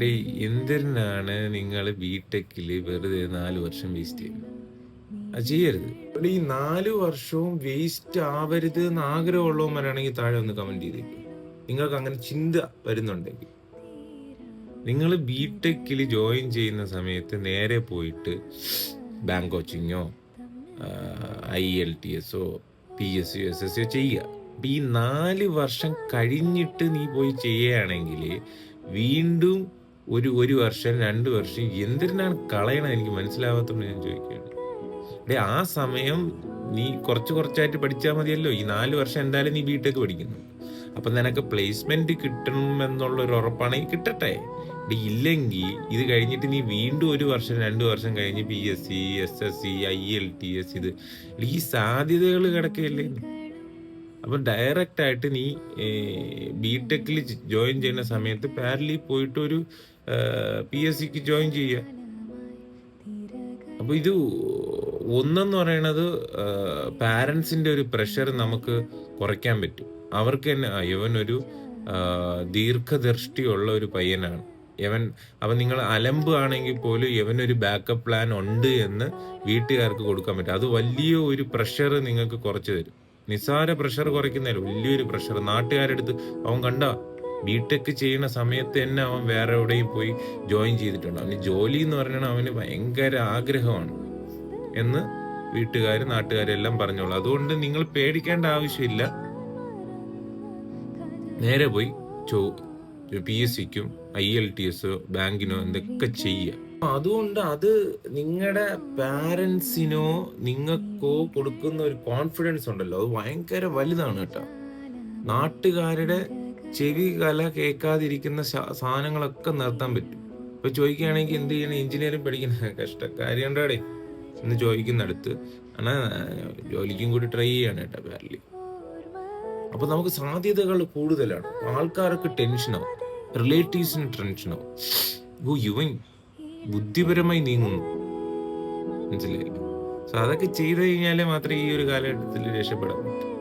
ഡേയ് എന്തിനാണ് നിങ്ങൾ ബിടെക്കില് വെറുതെ 4 വർഷം വേസ്റ്റ് ചെയ്യുന്നത്? അത് ചെയ്യരുത്. ഇവിടെ ഈ 4 വർഷവും വേസ്റ്റ് ആവരുത് എന്ന് ആഗ്രഹമുള്ളവന്മാരാണെങ്കിൽ താഴെ ഒന്ന് കമന്റ് ചെയ്തേക്കും. നിങ്ങൾക്ക് അങ്ങനെ ചിന്ത വരുന്നുണ്ടെങ്കിൽ നിങ്ങൾ ബിടെക്കിൽ ജോയിൻ ചെയ്യുന്ന സമയത്ത് നേരെ പോയിട്ട് ബാങ്ക് കോച്ചിങ്ങോ IELTSO PSU SSO ചെയ്യുക. ഈ 4 വർഷം കഴിഞ്ഞിട്ട് നീ പോയി ചെയ്യുകയാണെങ്കിൽ വീണ്ടും ഒരു വർഷം 2 വർഷം എന്തിനാണ് കളയണം? എനിക്ക് മനസ്സിലാവാത്തതുകൊണ്ട് ഞാൻ ചോദിക്കുകയാണ്. ആ സമയം നീ കുറച്ചായിട്ട് പഠിച്ചാൽ മതിയല്ലോ. ഈ 4 വർഷം എന്തായാലും നീ ബിടെക് പഠിക്കുന്നു. അപ്പം നിനക്ക് പ്ലേസ്മെന്റ് കിട്ടണം എന്നുള്ള ഒരു ഉറപ്പാണെങ്കിൽ കിട്ടട്ടെ. ഇല്ലെങ്കിൽ ഇത് കഴിഞ്ഞിട്ട് നീ വീണ്ടും 1 വർഷം 2 വർഷം കഴിഞ്ഞ് PSC SSC IELTS ഈ സാധ്യതകൾ കിടക്കുകയല്ലേ. അപ്പം ഡയറക്റ്റ് ആയിട്ട് നീ ബിടെക്കിൽ ജോയിൻ ചെയ്യുന്ന സമയത്ത് പാരലി പോയിട്ട് ഒരു PSCക്ക് ജോയിൻ ചെയ്യുക. അപ്പോൾ ഇത് ഒന്നെന്ന് പറയണത് പാരൻസിൻ്റെ ഒരു പ്രഷർ നമുക്ക് കുറയ്ക്കാൻ പറ്റും. അവർക്ക് തന്നെ ഇവനൊരു ദീർഘദൃഷ്ടിയുള്ള ഒരു പയ്യനാണ് അപ്പം നിങ്ങൾ അലമ്പ് ആണെങ്കിൽ പോലും ഇവനൊരു ബാക്കപ്പ് പ്ലാൻ ഉണ്ട് എന്ന് വീട്ടുകാർക്ക് കൊടുക്കാൻ പറ്റും. അത് വലിയ ഒരു പ്രഷർ നിങ്ങൾക്ക് കുറച്ച് തരും. നിസ്സാര പ്രഷർ കുറയ്ക്കുന്നതല്ല, വലിയൊരു പ്രഷർ. നാട്ടുകാരെടുത്ത് അവൻ കണ്ട ബിടെക് ചെയ്യുന്ന സമയത്ത് തന്നെ അവൻ വേറെ എവിടെയും പോയി ജോയിൻ ചെയ്തിട്ടുണ്ട്. അവന് ജോലി എന്ന് പറഞ്ഞാൽ അവന് ഭയങ്കര ആഗ്രഹമാണ് എന്ന് നാട്ടുകാരെല്ലാം പറഞ്ഞോളൂ. അതുകൊണ്ട് നിങ്ങൾ പേടിക്കേണ്ട ആവശ്യമില്ല. നേരെ പോയി PSCക്കും IELTS ബാങ്കിനോ എന്തൊക്കെ ചെയ്യുക. അതുകൊണ്ട് അത് നിങ്ങളുടെ പാരൻസിനോ നിങ്ങൾക്കോ കൊടുക്കുന്ന ഒരു കോൺഫിഡൻസ് ഉണ്ടല്ലോ, അത് ഭയങ്കര വലുതാണ് കേട്ടോ. നാട്ടുകാരുടെ ചെവി കല കേൾക്കാതിരിക്കുന്ന സാധനങ്ങളൊക്കെ നിർത്താൻ പറ്റും. ഇപ്പൊ ചോദിക്കുകയാണെങ്കിൽ എന്ത് ചെയ്യണം, എഞ്ചിനീയറിംഗ് പഠിക്കുന്ന കഷ്ടക്കാരിയുണ്ടാടേ എന്ന് ചോദിക്കുന്നിടത്ത് ആണ് ജോലിക്കും കൂടി ട്രൈ ചെയ്യാണ് കേട്ടോ പാരലി. അപ്പൊ നമുക്ക് സാധ്യതകൾ കൂടുതലാണ്. ആൾക്കാർക്ക് ടെൻഷനാവും, റിലേറ്റീവ്സിന് ടെൻഷനാവും. ഇവൻ ബുദ്ധിപരമായി നീങ്ങുന്നു, മനസ്സിലായി. സോ അതൊക്കെ ചെയ്തു കഴിഞ്ഞാലേ മാത്രമേ ഈ ഒരു കാലഘട്ടത്തിൽ രക്ഷപ്പെടാൻ പറ്റൂ.